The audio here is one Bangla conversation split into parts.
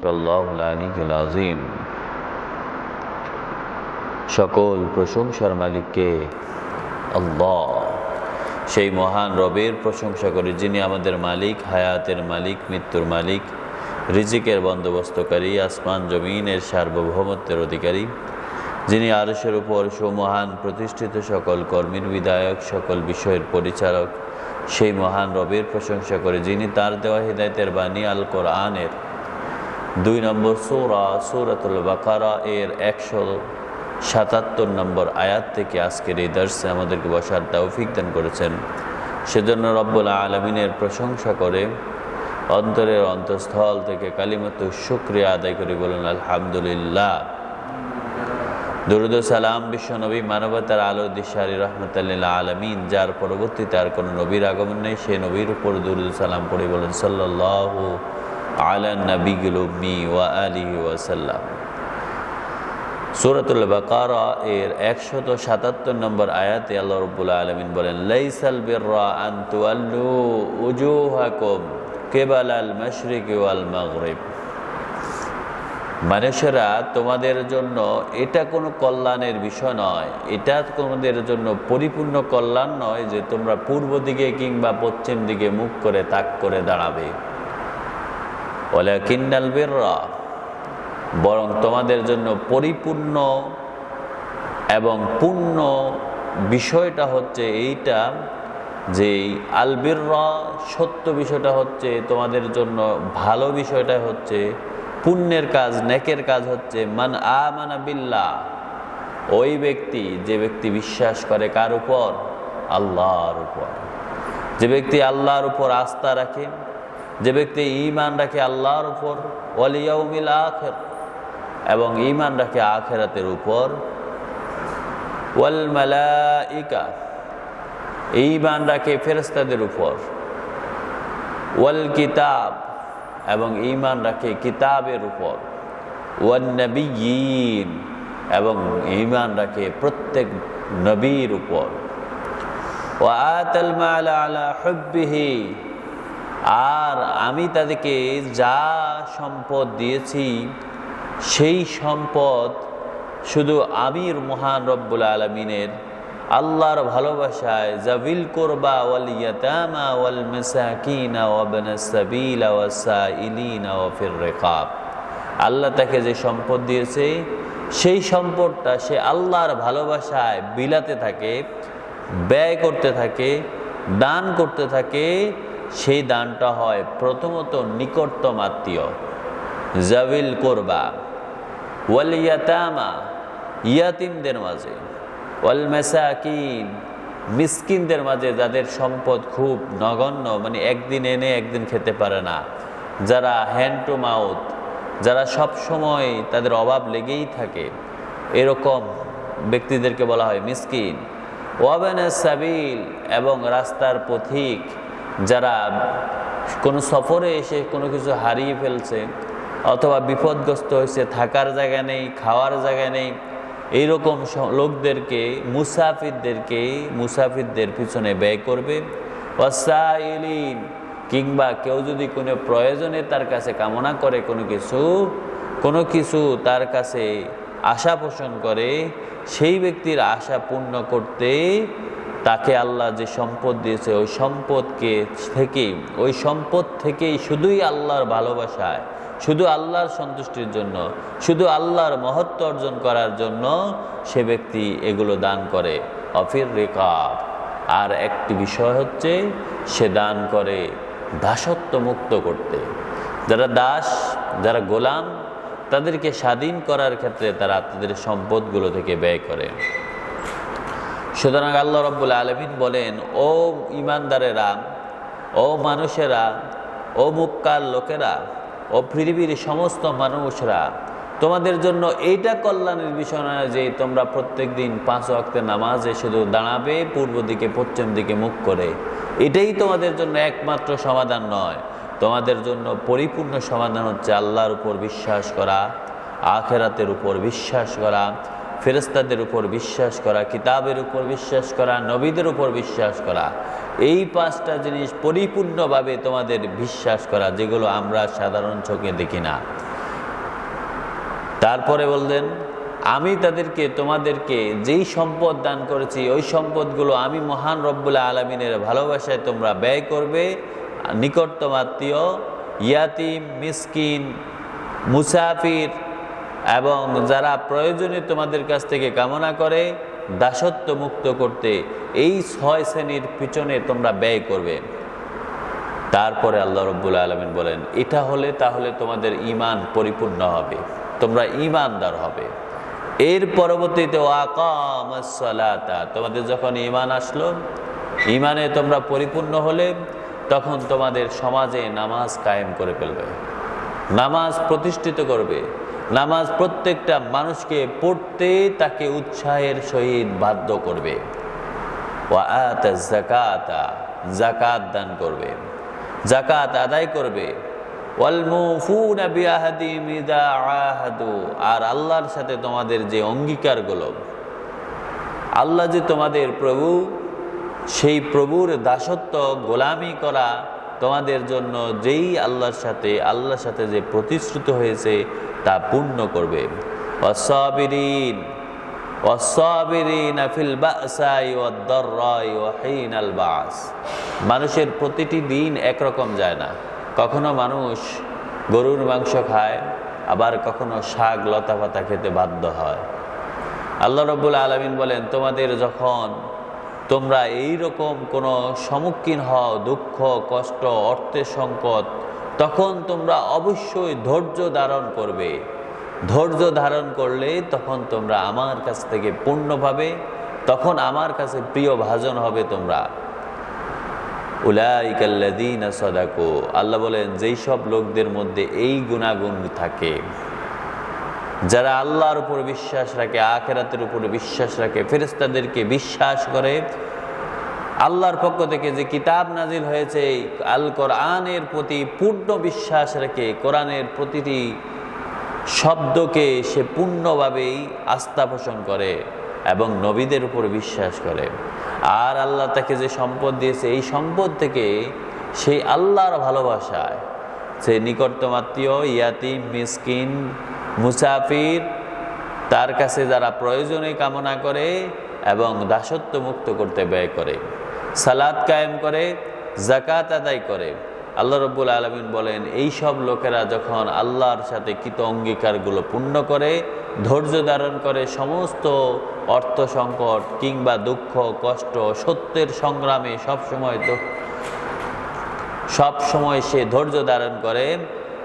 আল্লাহুল আলিয়্যুল আযীম। সকল প্রশংসার মালিককে আল্লাহ, সেই মহান রবের প্রশংসা করি যিনি আমাদের মালিক, হায়াতের মালিক, মৃত্যুর মালিক, রিজিকের বন্দোবস্তকারী, আসমান জমিনের সার্বভৌমত্বের অধিকারী, যিনি আরশের উপর সুমহান প্রতিষ্ঠিত, সকল কর্মীর বিধায়ক, সকল বিষয়ের পরিচালক। সেই মহান রবের প্রশংসা করে যিনি তার দেওয়া হিদায়াতের বাণী আল কোরআনের 2 নম্বর সূরা সূরাতুল বাকারা এর 177 নম্বর আয়াত থেকে আজকের এই দর্শে আমাদেরকে বসার তৌফিক দান করেছেন। সেজন্য রব্বুল আলামিনের প্রশংসা করে অন্তরের অন্তঃস্থল থেকে কালিমাতু শুকরিয়া আদায় করে বলুন আলহামদুলিল্লাহ। দরুদ ও সালাম বিশ্বনবী, মানবতার আলো, দিশারি, রাহমাতাল লিল আলামিন, যার পরবর্তীতে আর কোনো নবীর আগমন নেই, সেই নবীর উপর দরুদ ও সালাম পড়ে বলেন সাল্লাল্লাহু আলা নবিয়্যিল উম্মি ওয়া আলিহি ওয়া সাল্লাম। সূরাতুল বাকারা এর 177 নম্বর আয়াতে আল্লাহ রাব্বুল আলামিন বলেন, লাইসাল বিররা আন তুওয়াল্লু উজুহাকুম কিবালাল মাশরিকি ওয়াল মাগরিব। মানুষেরা, তোমাদের জন্য এটা কোনো কল্যাণের বিষয় নয়, এটা তোমাদের জন্য পরিপূর্ণ কল্যাণ নয় যে তোমরা পূর্ব দিকে কিংবা পশ্চিম দিকে মুখ করে তাক করে দাঁড়াবে। ওয়ালাকিন্নাল বিররা, বরং তোমাদের জন্য পরিপূর্ণ এবং পূর্ণ বিষয়টা হচ্ছে এইটা যে আল বিররা, সত্য বিষয়টা হচ্ছে তোমাদের জন্য ভালো বিষয়টা হচ্ছে, পুণ্যের কাজ, নেকের কাজ হচ্ছে মান আমানা বিল্লাহ, ওই ব্যক্তি যে ব্যক্তি বিশ্বাস করে কার উপর? আল্লাহর উপর। যে ব্যক্তি আল্লাহর উপর আস্থা রাখে, যে ব্যক্তি ঈমান রাখে আল্লাহর উপর, ওয়াল ইয়াউমিল আখির, এবং ঈমান রাখে আখিরাতের উপর, ওয়াল মালাইকা, ঈমান রাখে ফেরেশতাদের উপর, ওয়াল কিতাব, এবং ঈমান রাখে কিতাবের উপর, ওয়ান নবিয়্যিন, এবং ঈমান রাখে প্রত্যেক নবীর উপর, ওয়া আতাল মাল আলা হুব্বিহি, আর আমি তাদেরকে যা সম্পদ দিয়েছি সেই সম্পদ শুধু আমির মহান রব্বুল আলামিনের আল্লাহর ভালোবাসায়, যাবিল কুরবা ওয়াল ইয়াতামা ওয়াল মাসাকিনা ওয়া ইবনাস সাবিলা ওয়াস সাইলিনা ওয়া ফির রিকাব, আল্লাহ তাকে যে সম্পদ দিয়েছে সেই সম্পদটা সে আল্লাহর ভালোবাসায় বিলাতে থাকে, ব্যয় করতে থাকে, দান করতে থাকে। সেই দানটা হয় প্রথমত নিকটতম আত্মীয়, যাবিল কুরবা, ওয়াল ইয়াতামা, ইয়াতিমদের মাঝে, ওয়াল মাসাকিন, মিসকিনদের মাঝে, যাদের সম্পদ খুব নগণ্য, মানে একদিন এনে একদিন খেতে পারে না, যারা হ্যান্ড টু মাউথ, যারা সব সময় তাদের অভাব লেগেই থাকে, এরকম ব্যক্তিদেরকে বলা হয় মিসকিন। ওয়া ইবনাস সাবিল, এবং রাস্তার পথিক, যারা কোনো সফরে এসে কোনো কিছু হারিয়ে ফেলছে অথবা বিপদগ্রস্ত হয়েছে, থাকার জায়গা নেই, খাওয়ার জায়গা নেই, এইরকম লোকদেরকে, মুসাফিরদের পিছনে ব্যয় করবে। ওয়াসাইলিন, কিংবা কেউ যদি কোনো প্রয়োজনে তার কাছে কামনা করে, কোনো কিছু তার কাছে আশা পোষণ করে, সেই ব্যক্তির আশা পূর্ণ করতে তাকে আল্লাহ যে সম্পদ দিয়েছে ওই সম্পদ থেকেই শুধুই আল্লাহর ভালোবাসায়, শুধু আল্লাহর সন্তুষ্টির জন্য, শুধু আল্লাহর মহত্ব অর্জন করার জন্য সে ব্যক্তি এগুলো দান করে। অফির রিকাব, আর একটি বিষয় হচ্ছে সে দান করে দাসত্ব মুক্ত করতে। যারা দাস, যারা গোলাম, তাদেরকে স্বাধীন করার ক্ষেত্রে তারা তাদের সম্পদগুলো থেকে ব্যয় করে। সুতরাং আল্লাহ রাব্বুল আলামিন বলেন, ও ঈমানদারেরা, ও মানুষেরা, ও মুক্কার লোকেরা, ও পৃথিবীর সমস্ত মানুষরা, তোমাদের জন্য এইটা কল্যাণের বিষয় নয় যে তোমরা প্রত্যেক দিন 5 ওয়াক্তের নামাজে শুধু দাঁড়াবে পূর্ব দিকে পশ্চিম দিকে মুখ করে, এটাই তোমাদের জন্য একমাত্র সমাধান নয়। তোমাদের জন্য পরিপূর্ণ সমাধান হচ্ছে আল্লাহর উপর বিশ্বাস করা, আখিরাতের উপর বিশ্বাস করা, ফেরেশতাদের উপর বিশ্বাস করা, কিতাবের উপর বিশ্বাস করা, নবীদের উপর বিশ্বাস করা। এই 5টা জিনিস পরিপূর্ণভাবে তোমাদের বিশ্বাস করা, যেগুলো আমরা সাধারণ চোখে দেখি না। তারপরে বললেন, আমি তাদেরকে তোমাদেরকে যেই সম্পদ দান করেছি ওই সম্পদগুলো আমি মহান রব্বুল আলামিনের ভালোবাসায় তোমরা ব্যয় করবে, নিকটতম আত্মীয়, ইয়াতিম, মিসকিন, মুসাফির এবং যারা প্রয়োজনে তোমাদের কাছ থেকে কামনা করে দাসত্ব মুক্ত করতে, এই 6 শ্রেণীর পিছনে তোমরা ব্যয় করবে। তারপরে আল্লাহ রব্বুল আলামিন বলেন, এটা হলে তাহলে তোমাদের ঈমান পরিপূর্ণ হবে, তোমরা ঈমানদার হবে। এর পরবর্তীতে ওয়াকামাস সালাতা, তোমাদের যখন ঈমান আসলো, ঈমানে তোমরা পরিপূর্ণ হলে, তখন তোমাদের সমাজে নামাজ কায়েম করে ফেলবে, নামাজ প্রতিষ্ঠিত করবে, নামাজ প্রত্যেকটা মানুষকে পড়তে তাকে উৎসাহের সহিত বাধ্য করবে। ওয়া আতাজ যাকাতা, যাকাত দান করবে, যাকাত আদায় করবে। ওয়াল মুফুনা বিআহদিহিম ইযা আহাদু, আর আল্লাহর সাথে তোমাদের যে অঙ্গীকারগুলো, আল্লাহ যে তোমাদের প্রভু, সেই প্রভুর দাসত্ব গোলামি করা তোমাদের জন্য যেই আল্লাহর সাথে যে প্রতিশ্রুত হয়েছে তা পূর্ণ করবে। ওয়াসসাবিরিন ওয়াসসাবিরিনা ফিল বাসাই ওয়াদ-দাররাই ওয়া হিনাল বাস, মানুষের প্রতিটি দিন একরকম যায় না। কখনো মানুষ গরুর মাংস খায়, আবার কখনো শাক লতা পাতা খেতে বাধ্য হয়। আল্লাহ রাব্বুল আলামিন বলেন, তোমাদের যখন তোমরা এই রকম কোনো সম্মুখীন হও, দুঃখ, কষ্ট, অর্থের সংকট, তখন তোমরা অবশ্যই ধৈর্য ধারণ করবে। ধৈর্য ধারণ করলে তখন তোমরা আমার কাছ থেকে পূর্ণ পাবে, তখন আমার কাছে প্রিয় ভাজন হবে তোমরা। উলাইকাল্লাযীনা সাদাকু, আল্লাহ বলেন যেই সব লোকদের মধ্যে এই গুণাগুণ থাকে, যারা আল্লাহর উপর বিশ্বাস রাখে, আখিরাতের উপর বিশ্বাস রাখে, ফেরেশতাদেরকে বিশ্বাস করে, আল্লাহর পক্ষ থেকে যে কিতাব নাজিল হয়েছে আল কোরআনের প্রতি পূর্ণ বিশ্বাস রাখে, কোরআনের প্রতিটি শব্দকে সে পূর্ণভাবেই আস্থা পোষণ করে এবং নবীদের উপর বিশ্বাস করে, আর আল্লাহ তাকে যে সম্পদ দিয়েছে এই সম্পদ থেকে সেই আল্লাহর ভালোবাসায় সে নিকটতম আত্মীয়, ইয়াতিম, মিসকিন, মুসাফির, তার কাছে যারা প্রয়োজনে কামনা করে এবং দাসত্ব মুক্ত করতে ব্যয় করে, সালাত কায়েম করে, যাকাত আদায় করে। আল্লাহ রাব্বুল আলামিন বলেন, এই সব লোকেরা যখন আল্লাহর সাথে কৃত অঙ্গীকারগুলো পূর্ণ করে, ধৈর্য ধারণ করে, সমস্ত অর্থ সংকট কিংবা দুঃখ কষ্ট সত্যের সংগ্রামে সবসময় সে ধৈর্য ধারণ করে,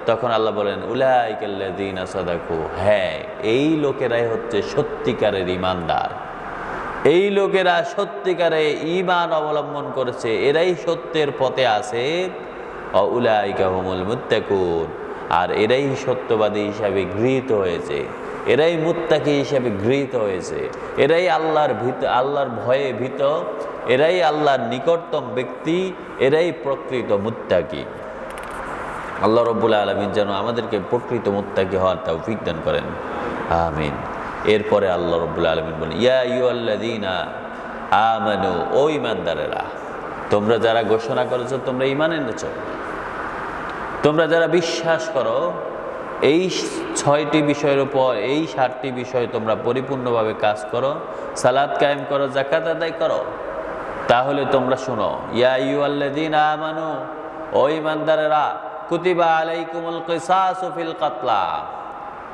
তখন আল্লাহ বলেন উলাইকাল্লাযীনা সাদাকু, হ্যাঁ এই লোকেরাই হচ্ছে সত্যিকারের ঈমানদার, এই লোকেরা সত্যিকারে ঈমান অবলম্বন করেছে, এরাই সত্যের পথে আছে। উলাইকা হুমুল মুত্তাকুন, আর এরাই সত্যবাদী হিসাবে গৃহীত হয়েছে, এরাই মুত্তাকি হিসাবে গৃহীত হয়েছে, এরাই আল্লাহর ভয়ে ভীত, এরাই আল্লাহর নিকটতম ব্যক্তি, এরাই প্রকৃত মুত্তাকি। আল্লাহ রাব্বুল আলামিন যেন আমাদেরকে প্রকৃত মুত্তাকি হওয়ার তৌফিক দান করেন, আমিন। এরপরে আল্লাহ রাব্বুল আলামিন বলেন, ইয়া আইয়ুহাল্লাযীনা আমানু, ও ঈমানদারেরা, তোমরা যারা ঘোষণা করেছো তোমরা ঈমান এনেছো, তোমরা যারা বিশ্বাস করো এই 6টি বিষয়ের উপর, এই 7টি বিষয় তোমরা পরিপূর্ণভাবে কাজ করো, সালাত কায়েম করো, যাকাত আদায় করো, তাহলে তোমরা শোনো, ইয়া আইয়ুহাল্লাযীনা আমানু, ও ঈমানদারেরা, কুতিবা আলাইকুমুল কিসাসু ফিল কাতলা,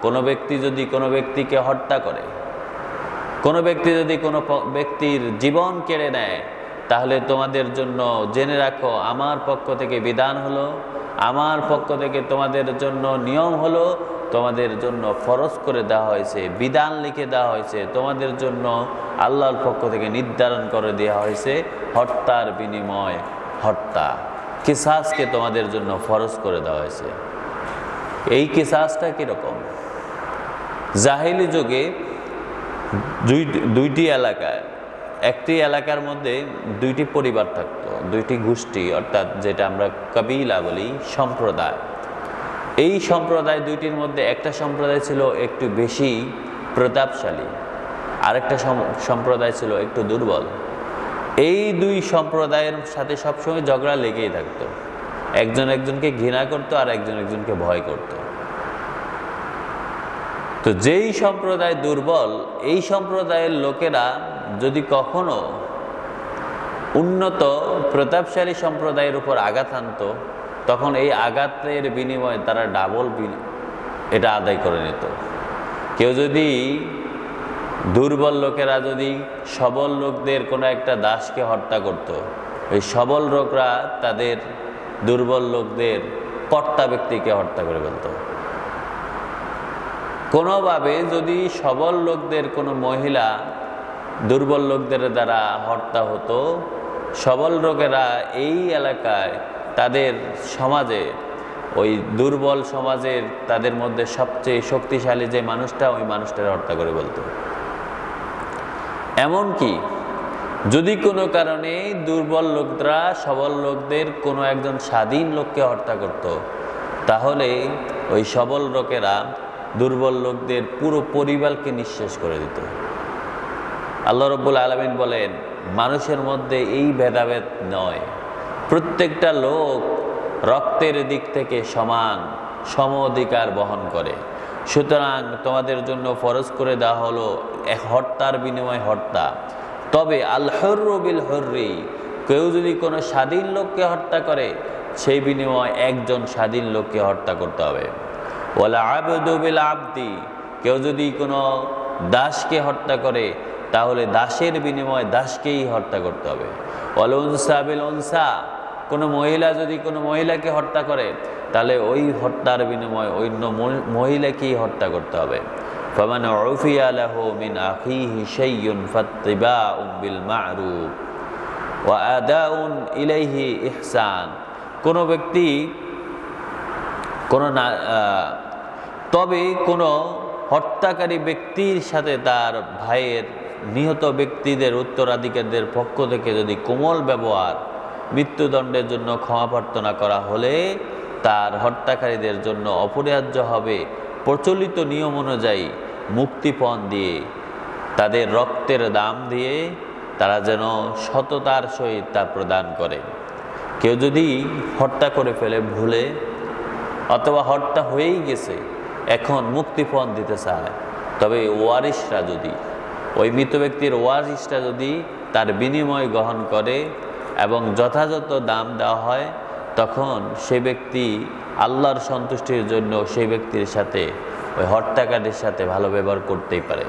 কোনো ব্যক্তি যদি কোনো ব্যক্তিকে হত্যা করে, কোনো ব্যক্তি যদি কোনো ব্যক্তির জীবন কেড়ে নেয়, তাহলে তোমাদের জন্য জেনে রাখো, আমার পক্ষ থেকে বিধান হলো, আমার পক্ষ থেকে তোমাদের জন্য নিয়ম হলো, তোমাদের জন্য ফরজ করে দেওয়া হয়েছে, বিধান লিখে দেওয়া হয়েছে, তোমাদের জন্য আল্লাহর পক্ষ থেকে নির্ধারণ করে দেওয়া হয়েছে হত্যার বিনিময় হত্যা, কিসাসকে তোমাদের জন্য ফরজ করে দেওয়া হয়েছে। এই কিসাসটা কীরকম? জাহেলি যুগে দুইটি এলাকায়, একটি এলাকার মধ্যে 2টি পরিবার থাকতো, 2টি গোষ্ঠী, অর্থাৎ যেটা আমরা কবিলা বলি, সম্প্রদায়। এই সম্প্রদায় 2টির মধ্যে একটা সম্প্রদায় ছিল একটু বেশি প্রতাপশালী, আরেকটা সম্প্রদায় ছিল একটু দুর্বল। এই 2 সম্প্রদায়ের সাথে সবসময় ঝগড়া লেগেই থাকতো, একজন একজনকে ঘৃণা করতো আর একজন একজনকে ভয় করত। তো যেই সম্প্রদায় দুর্বল, এই সম্প্রদায়ের লোকেরা যদি কখনো উন্নত প্রতাপশালী সম্প্রদায়ের উপর আঘাত আনত, তখন এই আঘাতের বিনিময়ে তারা ডাবল এটা আদায় করে নিত। কেউ যদি দুর্বল লোকেরা যদি সবল লোকদের কোনো একটা দাসকে হত্যা করত, ওই সবল লোকরা তাদের দুর্বল লোকদের কর্তা ব্যক্তিকে হত্যা করে ফেলত। কোনোভাবে যদি সবল লোকদের কোনো মহিলা দুর্বল লোকদের দ্বারা হত্যা হতো, সবল লোকেরা এই এলাকায় তাদের সমাজে, ওই দুর্বল সমাজের তাদের মধ্যে সবচেয়ে শক্তিশালী যে মানুষটা, ওই মানুষটাকে হত্যা করে বলতো। এমনকি যদি কোনো কারণে দুর্বল লোকরা সবল লোকদের কোনো একজন স্বাধীন লোককে হত্যা করত, তাহলে ওই সবল লোকেরা দুর্বল লোকদের পুরো পরিবারকে নিঃশেষ করে দিত। আল্লাহ রাব্বুল আলামিন বলেন, মানুষের মধ্যে এই ভেদাভেদ নয়, প্রত্যেকটা লোক রক্তের দিক থেকে সমান সম অধিকার বহন করে। সুতরাং তোমাদের জন্য ফরজ করে দেওয়া হলো এক হত্যার বিনিময়ে হত্যা। তবে আল হুররু বিল হুররি, কেউ যদি কোনো স্বাধীন লোককে হত্যা করে, সেই বিনিময়ে একজন স্বাধীন লোককে হত্যা করতে হবে। ওয়াল আবদু বিল আবদি, কেউ যদি কোনো দাসকে হত্যা করে, তাহলে দাসের বিনিময়ে দাসকেই হত্যা করতে হবে। ওয়াল উনসা বিল উনসা, কোনো মহিলা যদি কোনো মহিলাকে হত্যা করে, তাহলে ওই হত্যার বিনিময়ে অন্য মহিলাকেই হত্যা করতে হবে। ফামান উফিয়া লাহু মিন আখিহি শাইউন ফাত্তিবাউন বিল মা'রুফ ওয়া আদাউন ইলাইহি ইহসান, কোনো ব্যক্তি তবে কোনো হত্যাকারী ব্যক্তির সাথে তার ভাইয়ের নিহত ব্যক্তিদের উত্তরাধিকারীদের পক্ষ থেকে যদি কোমল ব্যবহার, মৃত্যুদণ্ডের জন্য ক্ষমা প্রার্থনা করা হলে তার হত্যাকারীদের জন্য অপরিহার্য হবে প্রচলিত নিয়ম অনুযায়ী মুক্তিপণ দিয়ে, তাদের রক্তের দাম দিয়ে তারা যেন সততার সহিত তা প্রদান করে। কেউ যদি হত্যা করে ফেলে ভুলে, অথবা হত্যা হয়েই গেছে, এখন মুক্তিপণ দিতে চায়, তবে ওয়ারিশরা যদি, ওই মৃত ব্যক্তির ওয়ারিশরা যদি তার বিনিময় গ্রহণ করে এবং যথাযথ দাম দেওয়া হয়, তখন সে ব্যক্তি আল্লাহর সন্তুষ্টির জন্য সেই ব্যক্তির সাথে, ওই হত্যাকারীর সাথে ভালো ব্যবহার করতেই পারে।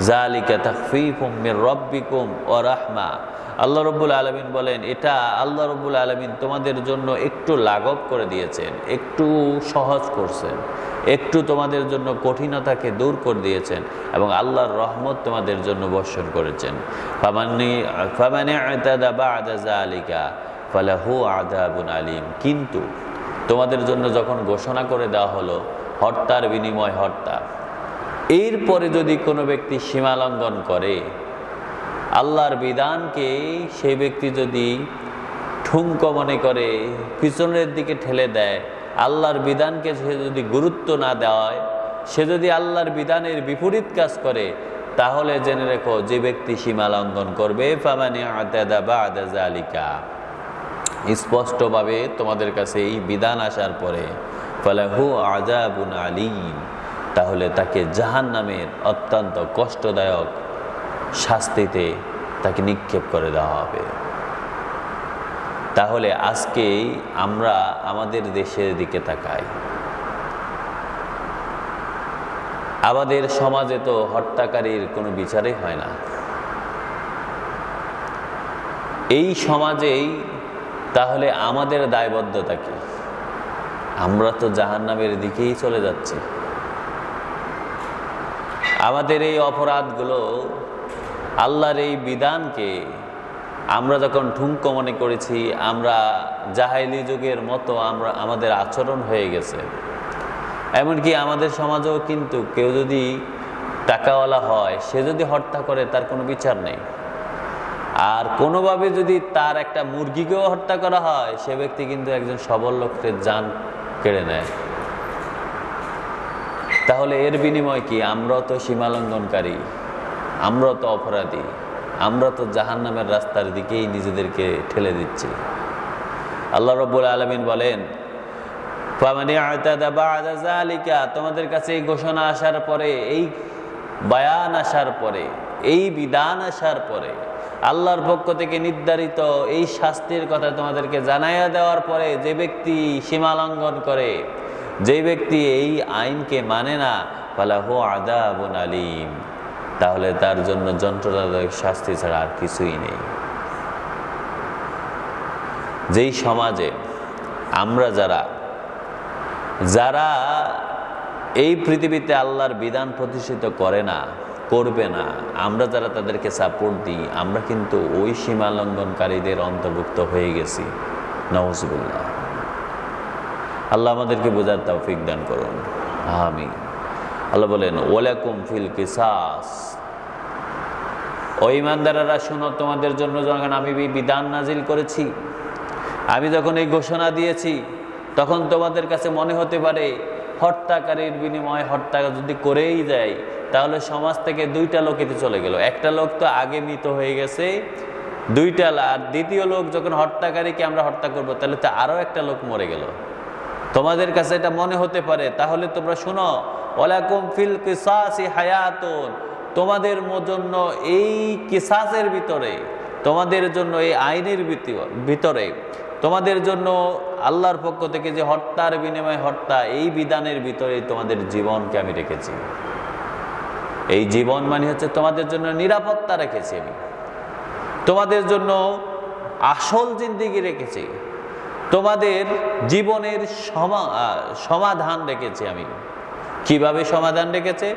যালিকা তাখফীফুম মির রাব্বিকুম ওয়া রাহমা, আল্লাহ রাব্বুল আলামিন বলেন, এটা আল্লাহ রাব্বুল আলামিন তোমাদের জন্য একটু লাঘব করে দিয়েছেন, একটু সহজ করছেন, একটু তোমাদের জন্য কঠিনতাকে দূর করে দিয়েছেন এবং আল্লাহর রহমত তোমাদের জন্য বর্ষণ করেছেন। ফামান ইতাদা বা'দা যালিকা ফালাহু আযাবুন আলীম, কিন্তু তোমাদের জন্য যখন ঘোষণা করে দেওয়া হলো হত্যার বিনিময় হত্যা, এরপরে যদি কোনো ব্যক্তি সীমা লঙ্ঘন করে, আল্লাহর বিধানকে সেই ব্যক্তি যদি ঠুনকো মনে করে পিছনের দিকে ঠেলে দেয়, আল্লাহর বিধানকে সে যদি গুরুত্ব না দেওয়ায়, সে যদি আল্লাহর বিধানের বিপরীত কাজ করে, তাহলে জেনে রেখো যে ব্যক্তি সীমা লঙ্ঘন করবে, ফামান ইতাদা বা'দা যালিকা, স্পষ্টভাবে তোমাদের কাছে এই বিধান আসার পরে ফালাহু আযাবুন আলীম, তাহলে তাকে জাহান্নামের অত্যন্ত কষ্টদায়ক শাস্তিতে তাকে নিক্ষেপ করে দেওয়া হবে। তাহলে আজকে আমরা আমাদের দেশের দিকে তাকাই, আমাদের সমাজে তো হত্যাকারীর কোনো বিচারই হয় না। এই সমাজেই তাহলে আমাদের দায়বদ্ধতা কি? আমরা তো জাহান্নামের দিকেই চলে যাচ্ছি। আমাদের এই অপরাধগুলো, আল্লাহর এই বিধানকে আমরা যখন ঠুনকো মনে করেছি, আমরা জাহেলি যুগের মতো আমাদের আচরণ হয়ে গেছে। এমনকি আমাদের সমাজেও কিন্তু কেউ যদি টাকাওয়ালা হয়, সে যদি হত্যা করে তার কোনো বিচার নেই। আর কোনোভাবে যদি তার একটা মুরগিকেও হত্যা করা হয়, সে ব্যক্তি কিন্তু একজন সবল লোকের জান কেড়ে নেয়। তাহলে এর বিনিময় কি? আমরাও তো সীমালঙ্ঘনকারী, আমরাও তো অপরাধী, আমরা তো জাহান্নামের রাস্তার দিকেই নিজেদেরকে ঠেলে দিচ্ছি। আল্লাহ রাব্বুল আলামিন বলেন, ফামান ইয়াতাদা বা'দা যালিকা, তোমাদের কাছে এই ঘোষণা আসার পরে, এই বায়ান আসার পরে, এই বিধান আসার পরে, আল্লাহর পক্ষ থেকে নির্ধারিত এই শাস্তির কথা তোমাদেরকে জানাইয়া দেওয়ার পরে যে ব্যক্তি সীমা লঙ্ঘন করে, যে ব্যক্তি এই আইনকে মানে না, ফালাহু আযাবুন আলীম, তাহলে তার জন্য যন্ত্রণাদায়ক শাস্তি ছাড়া আর কিছুই নেই। যেই সমাজে আমরা যারা এই পৃথিবীতে আল্লাহর বিধান প্রতিষ্ঠিত করে না, করবে না, আমরা যারা তাদেরকে সাপোর্ট দিই, আমরা কিন্তু ওই সীমা লঙ্ঘনকারীদের অন্তর্ভুক্ত হয়ে গেছি। নাউযুবিল্লাহ। আল্লাহ আমাদেরকে বোঝার তৌফিক দান করুন, আমিন। আল্লাহ বলেন ওয়ালাকুম ফিল কিসাস, ও ঈমানদারেরা শুনো, তোমাদের জন্য যখন আমি বিধান নাজিল করেছি, আমি যখন এই ঘোষণা দিয়েছি, তখন তোমাদের কাছে মনে হতে পারে হত্যাকারীর বিনিময়ে হত্যা যদি করেই যায়, তাহলে সমাজ থেকে দুইটা লোক এতে চলে গেল। একটা লোক তো আগে মৃত হয়ে গেছে, দুইটা, আর দ্বিতীয় লোক যখন হত্যাকারীকে আমরা হত্যা করব, তাহলে তো আরো একটা লোক মরে গেল। তোমাদের কাছে এটা মনে হতে পারে, তাহলে তোমরা শুনো, ওয়ালাকুম ফিল কিসাসি হায়াতুন, তোমাদের জন্য এই কিসাসের ভিতরে, তোমাদের জন্য এই আইনের ভিতরে, তোমাদের জন্য আল্লাহর পক্ষ থেকে যে হত্যার বিনিময়ে হত্যা, এই বিধানের ভিতরে তোমাদের জীবনকে আমি রেখেছি। এই জীবন মানে হচ্ছে তোমাদের জন্য নিরাপত্তা রেখেছি আমি, তোমাদের জন্য আসল জিন্দেগি রেখেছি, তোমাদের জীবনের সমাধান রেখেছি আমি। কিভাবে সমাধান রেখেছে?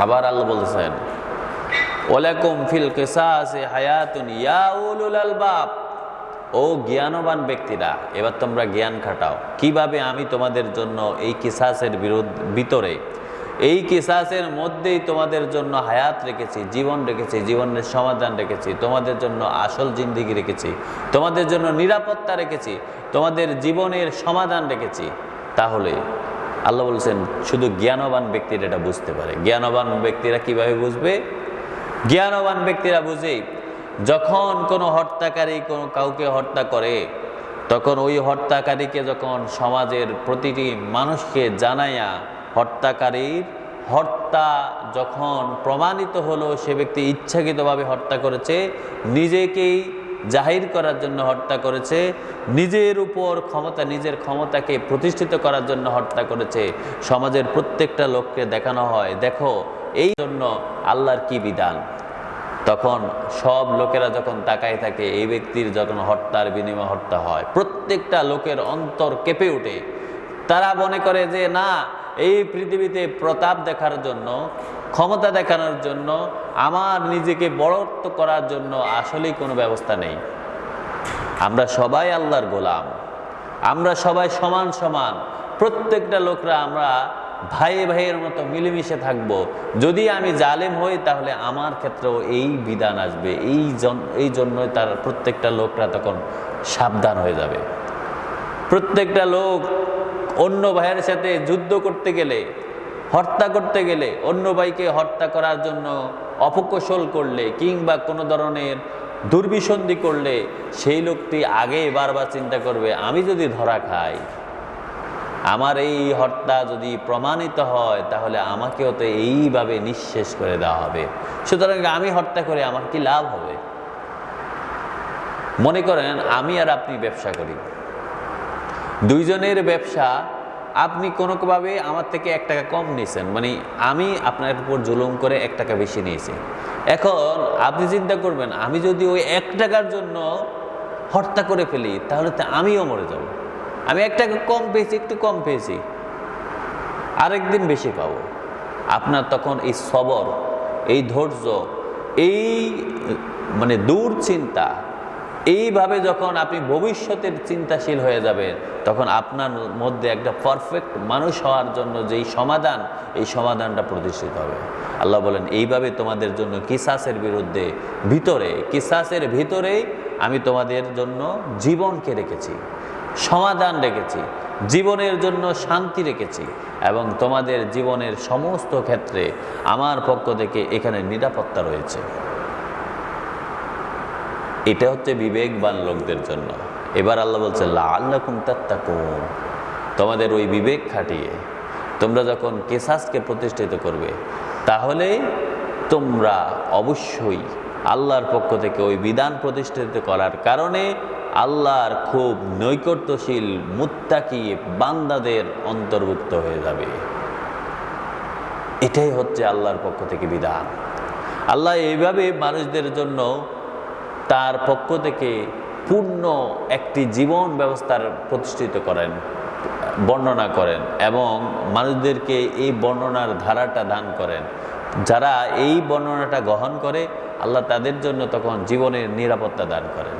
আবার আল্লাহ বলছেন ওয়ালাকুম ফিল কিসাসি হায়াতুন ইয়া উলুল আলবাব, ও জ্ঞানবান ব্যক্তিরা, এবার তোমরা জ্ঞান খাটাও। কিভাবে আমি তোমাদের জন্য এই কিসাসের ভিতরে, এই কিসাসের মধ্যেই তোমাদের জন্য হায়াত রেখেছি, জীবন রেখেছি, জীবনের সমাধান রেখেছি, তোমাদের জন্য আসল জিন্দেগি রেখেছি, তোমাদের জন্য নিরাপত্তা রেখেছি, তোমাদের জীবনের সমাধান রেখেছি। তাহলে আল্লাহ বলছেন শুধু জ্ঞানবান ব্যক্তিরা এটা বুঝতে পারে। জ্ঞানবান ব্যক্তিরা কিভাবে বুঝবে? জ্ঞানবান ব্যক্তিরা বুঝে যখন কোনো হত্যাকারী কোনো কাউকে হত্যা করে, তখন ওই হত্যাকারীকে যখন সমাজের প্রতিটি মানুষকে জানাইয়া হত্যাকারীর হত্যা যখন প্রমাণিত হলো, সে ব্যক্তি ইচ্ছাকৃতভাবে হত্যা করেছে, নিজেকেই জাহির করার জন্য হত্যা করেছে, নিজের উপর ক্ষমতা, নিজের ক্ষমতাকে প্রতিষ্ঠিত করার জন্য হত্যা করেছে, সমাজের প্রত্যেকটা লোককে দেখানো হয়, দেখো এই জন্য আল্লাহর কি বিধান। তখন সব লোকেরা যখন তাকায় থাকে, এই ব্যক্তির যখন হত্যার বিনিময়ে হত্যা হয়, প্রত্যেকটা লোকের অন্তর কেঁপে ওঠে। তারা মনে করে যে না, এই পৃথিবীতে প্রতাপ দেখার জন্য, ক্ষমতা দেখানোর জন্য, আমার নিজেকে বড়ত্ব করার জন্য আসলেই কোনো ব্যবস্থা নেই। আমরা সবাই আল্লাহর গোলাম, আমরা সবাই সমান সমান, প্রত্যেকটা লোকরা আমরা ভাই ভাইয়ের মতো মিলেমিশে থাকব। যদি আমি জালেম হই, তাহলে আমার ক্ষেত্রেও এই বিধান আসবে। এই জন্যই তার প্রত্যেকটা লোকরা তখন সাবধান হয়ে যাবে। প্রত্যেকটা লোক অন্য ভাইয়ের সাথে যুদ্ধ করতে গেলে, হত্যা করতে গেলে, অন্য ভাইকে হত্যা করার জন্য অপকৌশল করলে কিংবা কোনো ধরনের দুর্বিসন্ধি করলে, সেই লোকটি আগে বারবার চিন্তা করবে, আমি যদি ধরা খাই, আমার এই হত্যা যদি প্রমাণিত হয়, তাহলে আমাকেও তো এইভাবে নিঃশেষ করে দেওয়া হবে। সুতরাং আমি হত্যা করে আমার কি লাভ হবে? মনে করেন আমি আর আপনি ব্যবসা করি, দুইজনের ব্যবসা, আপনি কোনোভাবে আমার থেকে 1 টাকা কম নিয়েছেন, মানে আমি আপনার উপর জুলুম করে 1 টাকা বেশি নিয়েছি। এখন আপনি চিন্তা করবেন, আমি যদি ওই 1 টাকার জন্য হত্যা করে ফেলি, তাহলে তো আমিও মরে যাব। আমি 1 টাকা কম পেয়েছি, একটু কম পেয়েছি, আরেকদিন বেশি পাবো। আপনার তখন এই সবর, এই ধৈর্য, এই মানে দূর চিন্তা, এইভাবে যখন আপনি ভবিষ্যতের চিন্তাশীল হয়ে যাবেন, তখন আপনার মধ্যে একটা পারফেক্ট মানুষ হওয়ার জন্য যেই সমাধান, এই সমাধানটা প্রতিষ্ঠিত হবে। আল্লাহ বলেন এইভাবে তোমাদের জন্য কিসাসের ভিতরে আমি তোমাদের জন্য জীবনকে রেখেছি, সমাধান রেখেছি, জীবনের জন্য শান্তি রেখেছি, এবং তোমাদের জীবনের সমস্ত ক্ষেত্রে আমার পক্ষ থেকে এখানে নিরাপত্তা রয়েছে। এটা হচ্ছে বিবেকবান লোকদের জন্য। এবার আল্লাহ বলছে লাআল্লাকুম তাত্তাকুন, তোমাদের ওই বিবেক খাটিয়ে তোমরা যখন কিসাসকে প্রতিষ্ঠিত করবে, তাহলে তোমরা অবশ্যই আল্লাহর পক্ষ থেকে ওই বিধান প্রতিষ্ঠিত করার কারণে আল্লাহর খুব নৈকট্যশীল মুত্তাকি বান্দাদের অন্তর্ভুক্ত হয়ে যাবে। এটাই হচ্ছে আল্লাহর পক্ষ থেকে বিধান। আল্লাহ এইভাবে মানুষদের জন্য তার পক্ষ থেকে পূর্ণ একটি জীবন ব্যবস্থার প্রতিষ্ঠিত করেন, বর্ণনা করেন এবং মানুষদেরকে এই বর্ণনার ধারাটা দান করেন। যারা এই বর্ণনাটা গ্রহণ করে আল্লাহ তাদের জন্য তখন জীবনের নিরাপত্তা দান করেন।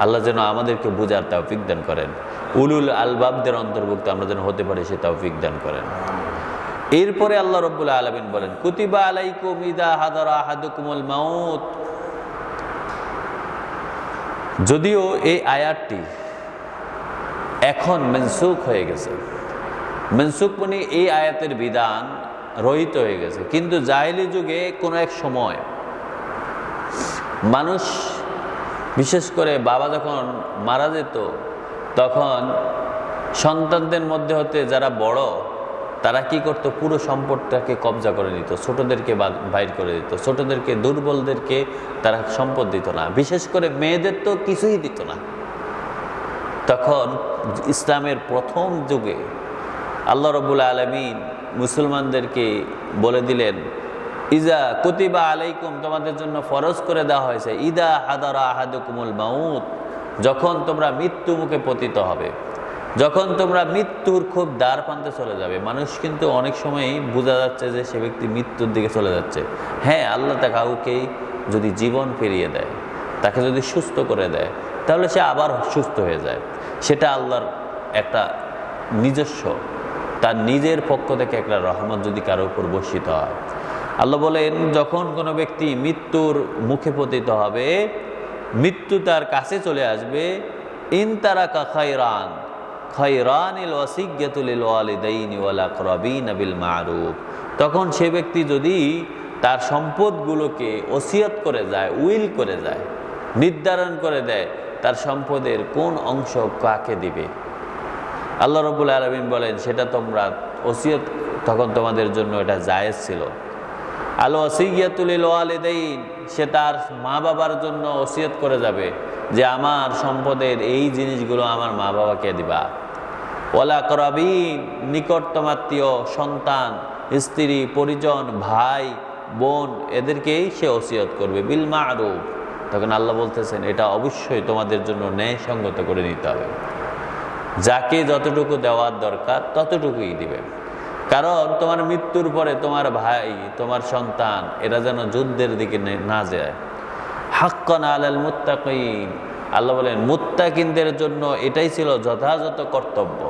আল্লাহ যেন আমাদেরকে বুঝার তৌফিক দান করেন, উলুল আলবাবদের অন্তর্ভুক্ত আমরা যেন হতে পারি সে তৌফিক দান করেন। এরপরে আল্লাহ রাব্বুল আলামিন বলেন, কুতিবা আলাইকুম ইযা হাদারা আহাদুকুমুল মাউত। যদিও এই আয়াতটি এখন মনসুখ হয়ে গেছে, মনসুখ মানে এই আয়াতের বিধান রহিত হয়ে গেছে, কিন্তু জাহেলি যুগে কোনো এক সময় মানুষ, বিশেষ করে বাবা যখন মারা যেত তখন সন্তানদের মধ্যে হতে যারা বড় তারা কি করত, পুরো সম্পদটাকে কবজা করে নিত, ছোটদেরকে বাইর করে দিত, ছোটদেরকে দুর্বলদেরকে তারা সম্পদ দিত না, বিশেষ করে মেয়েদের তো কিছুই দিত না। তখন ইসলামের প্রথম যুগে আল্লাহ রাব্বুল আলামিন মুসলমানদেরকে বলে দিলেন, ইজা কুতিবা আলাইকুম, তোমাদের জন্য ফরজ করে দেওয়া হয়েছে, ইদা হাদারা আহাদুকুমুল মাউত, যখন তোমরা মৃত্যু মুখে পতিত হবে, যখন তোমরা মৃত্যুর খুব দ্বার প্রান্তে চলে যাবে। মানুষ কিন্তু অনেক সময়ই বোঝা যাচ্ছে যে সে ব্যক্তি মৃত্যুর দিকে চলে যাচ্ছে। হ্যাঁ, আল্লাহ তা কাউকে যদি জীবন ফিরিয়ে দেয়, তাকে যদি সুস্থ করে দেয়, তাহলে সে আবার সুস্থ হয়ে যায়। সেটা আল্লাহর একটা নিজস্ব, তার নিজের পক্ষ থেকে একটা রহমত যদি কারো উপর বর্ষিত হয়। আল্লাহ বলেন, যখন কোনো ব্যক্তি মৃত্যুর মুখে পতিত হবে, মৃত্যু তার কাছে চলে আসবে, ইন তারাকা খায়রান খায়রানিল ওয়াসিয়্যাতু লিল ওয়ালিদাইনি ওয়াল আকরাবিনা বিল মা'রুফ, তখন সে ব্যক্তি যদি তার সম্পদগুলোকে ওসিয়ত করে যায়, উইল করে যায়, নির্ধারণ করে দেয় তার সম্পদের কোন অংশ কাকে দিবে, আল্লাহ রাব্বুল আলামিন বলেন সেটা তোমরা ওসিয়ত, তখন তোমাদের জন্য এটা জায়েজ ছিল। আল ওয়াসিয়্যাতু লিল ওয়ালিদাইন, সে তার মা বাবার জন্য ওসিয়ত করে যাবে যে আমার সম্পদের এই জিনিসগুলো আমার মা বাবাকে দিবা। ওয়াল আকরাবিন, নিকটতম আত্মীয়, সন্তান, স্ত্রী, পরিজন, ভাই বোন, এদেরকেই সে ওসিয়ত করবে বিল মা'রুফ। তখন আল্লাহ বলতেছেন এটা অবশ্যই তোমাদের জন্য ন্যায়সঙ্গত করে নিতে হবে, যাকে যতটুকু দেওয়ার দরকার ততটুকুই দিবে। কারণ তোমার মৃত্যুর পরে তোমার ভাই, তোমার সন্তান, এরা যেন যুদ্ধের দিকে না যায়। হাক্কান আলাল মুত্তাকিন, আল্লাহ বলেন মুত্তাকিনদের জন্য এটাই ছিল যথাযথ কর্তব্য,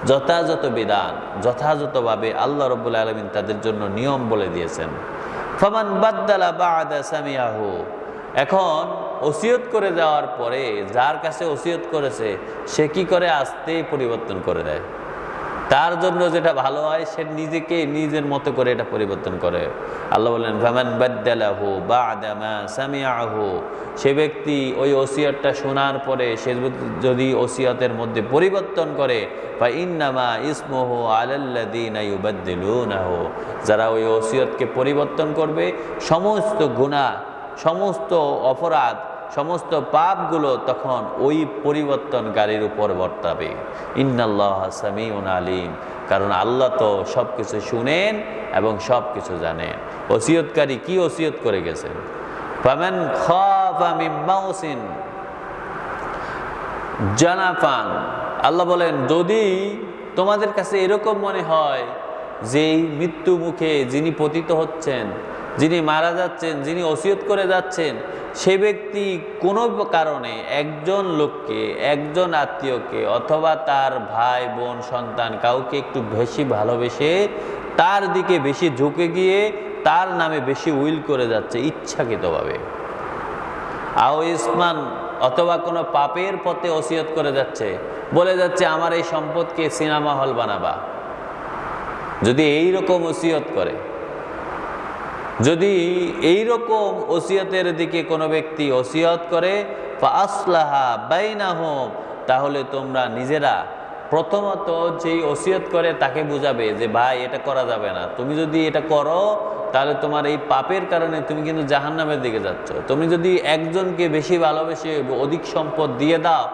যথাযথ বিধান, যথাযথভাবে আল্লাহ রাব্বুল আলামিন তাদের জন্য নিয়ম বলে দিয়েছেন। ফামান বাদ্দালা বা'দা সামিয়াহু, এখন ওসিয়ত করে যাওয়ার পরে যার কাছে ওসিয়ত করেছে সে কি করে, আস্তেই পরিবর্তন করে দেয়। তার জন্য যেটা ভালো হয় সে নিজেকে নিজের মতো করে এটা পরিবর্তন করে। আল্লাহ বলেন ফামান বাদ্দালাহু বা'দা মা সামিআহু, সে ব্যক্তি ওই ওসিয়তটা শোনার পরে সে যদি ওসিয়তের মধ্যে পরিবর্তন করে, ফা ইন্নামা ইসমুহু আলাল্লাযীনা ইউবাদদিলুনাহু, যারা ওই ওসিয়তকে পরিবর্তন করবে সমস্ত গুনাহ, সমস্ত অপরাধ, সমস্ত পাপগুলো তখন ওই পরিবর্তনকারীর উপর বর্তাবে। ইন্নাল্লাহা সামিউন আলিম, কারণ আল্লাহ তো সব কিছু শুনেন এবং সব কিছু জানেন। ওসিয়তকারী কি ওসিয়ত করে গেছেন, ফামান খাফা মিন মাউসিন জানাফান, আল্লাহ বলেন যদি তোমাদের কাছে এরকম মনে হয় যে মৃত্যু মুখে যিনি পতিত হচ্ছেন, যিনি মারা যাচ্ছেন, যিনি ওসিয়ত করে যাচ্ছেন, সে ব্যক্তি কোনো কারণে একজন লোককে, একজন আত্মীয়কে অথবা তার ভাই বোন সন্তান কাউকে একটু বেশি ভালোবেসে তার দিকে বেশি ঝুঁকে গিয়ে তার নামে বেশি উইল করে যাচ্ছে ইচ্ছাকৃতভাবে, আও ইসমান, অথবা কোনো পাপের পথে ওসিয়ত করে যাচ্ছে, বলে যাচ্ছে আমার এই সম্পদকে সিনেমা হল বানাবা, যদি এইরকম ওসিয়ত করে, যদি এইরকম ওসিয়তের দিকে কোনো ব্যক্তি ওসিয়ত করে, ফাআসলাহা বাইনাহুম, তাহলে তোমরা নিজেরা প্রথমত যেই ওসিয়ত করে তাকে বুঝাবে যে ভাই এটা করা যাবে না, তুমি যদি এটা করো তাহলে তোমার এই পাপের কারণে তুমি কিন্তু জাহান্নামের দিকে যাচ্ছ। তুমি যদি একজনকে বেশি ভালোবেসে অধিক সম্পদ দিয়ে দাও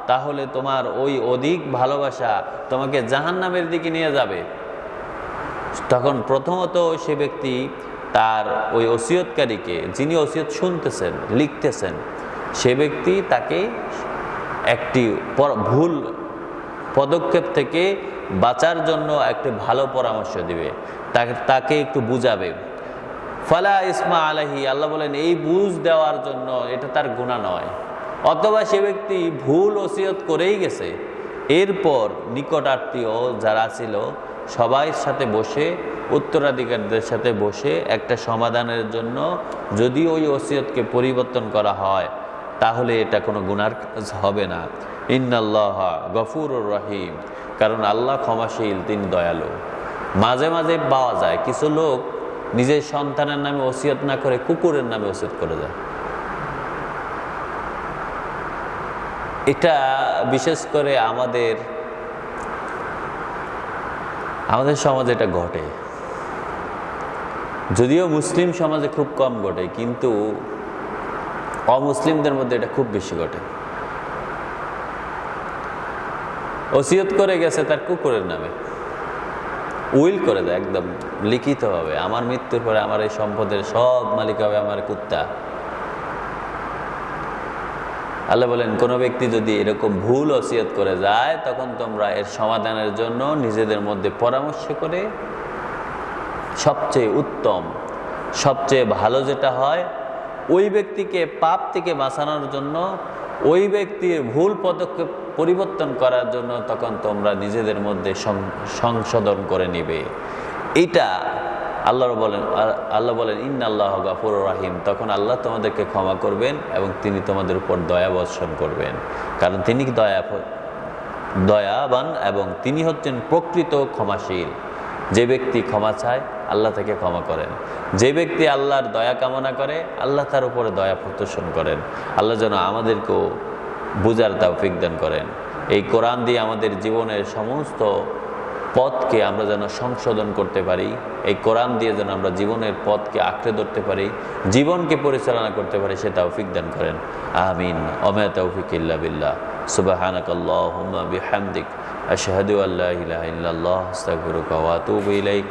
তাহলে তোমার ওই অধিক ভালোবাসা তোমাকে জাহান্নামের দিকে নিয়ে যাবে। তখন প্রথমত সে ব্যক্তি তার ওই ওসিয়তকারীকে, যিনি ওসিয়ত শুনতেছেন লিখতেছেন, সে ব্যক্তি তাকে একটি ভুল পদক্ষেপ থেকে বাঁচার জন্য একটি ভালো পরামর্শ দিবে, তাকে একটু বুঝাবে। ফালা ইসমা আলাইহি, আল্লাহ বলেন এই বুঝ দেওয়ার জন্য এটা তার গুনাহ নয়। অথবা সে ব্যক্তি ভুল ওসিয়ত করেই গেছে, এরপর নিকট আত্মীয় যারা ছিল সবাই সাথে বসে, উত্তরাধিকারীদের সাথে বসে একটা সমাধানের জন্য যদি ওই ওসিয়তকে পরিবর্তন করা হয় তাহলে এটা কোনো গুনার কাজ হবে না। ইন্নাল্লাহ গফুরুর রহিম, কারণ আল্লাহ ক্ষমাশীল, তিনি দয়ালু। মাঝে মাঝে পাওয়া যায় কিছু লোক নিজের সন্তানের নামে ওসিয়ত না করে কুকুরের নামে ওসিয়ত করে যায়। এটা বিশেষ করে আমাদের সমাজে এটা ঘটে, যদিও মুসলিম সমাজে খুব কম ঘটে, কিন্তু অমুসলিমদের মধ্যে এটা খুব বেশি ঘটে। ওসিয়ত করে গেছে তার কুকুরের নামে, উইল করে দেয় একদম লিখিতভাবে, আমার মৃত্যুর পরে আমার এই সম্পদের সব মালিক হবে আমার কুত্তা। আল্লাহ বলেন কোনো ব্যক্তি যদি এরকম ভুল ওসিয়ত করে যায় তখন তোমরা এর সমাধানের জন্য নিজেদের মধ্যে পরামর্শ করে সবচেয়ে উত্তম, সবচেয়ে ভালো যেটা হয়, ওই ব্যক্তিকে পাপ থেকে বাঁচানোর জন্য, ওই ব্যক্তির ভুল পদক্ষেপ পরিবর্তন করার জন্য তখন তোমরা নিজেদের মধ্যে সংশোধন করে নিবে। এটা আল্লাহ বলেন ইন্নাল্লাহ গফুরুর রহিম, তখন আল্লাহ তোমাদেরকে ক্ষমা করবেন এবং তিনি তোমাদের উপর দয়া বর্ষণ করবেন, কারণ তিনি দয়াবান এবং তিনি হচ্ছেন প্রকৃত ক্ষমাশীল। যে ব্যক্তি ক্ষমা চায় আল্লাহ তাকে ক্ষমা করেন, যে ব্যক্তি আল্লাহর দয়া কামনা করে আল্লাহ তার উপরে দয়া প্রদর্শন করেন। আল্লাহ যেন আমাদেরকেও বুঝার তৌফিক দান করেন। এই কোরআন দিয়ে আমাদের জীবনের সমস্ত পথকে আমরা যেন সংশোধন করতে পারি, এই কোরআন দিয়ে যেন আমরা জীবনের পথকে আঁকড়ে ধরতে পারি, জীবনকে পরিচালনা করতে পারি, সে তৌফিক দান করেন। আমিন। ওমা তৌফিক ইল্লা বিল্লাহ। সুবহানাকাল্লাহুম্মা বিহামদিক আশহাদু আল্লা ইলাহা ইল্লাল্লাহ আস্তাগফিরুকা ওয়া আতুবু ইলাইক।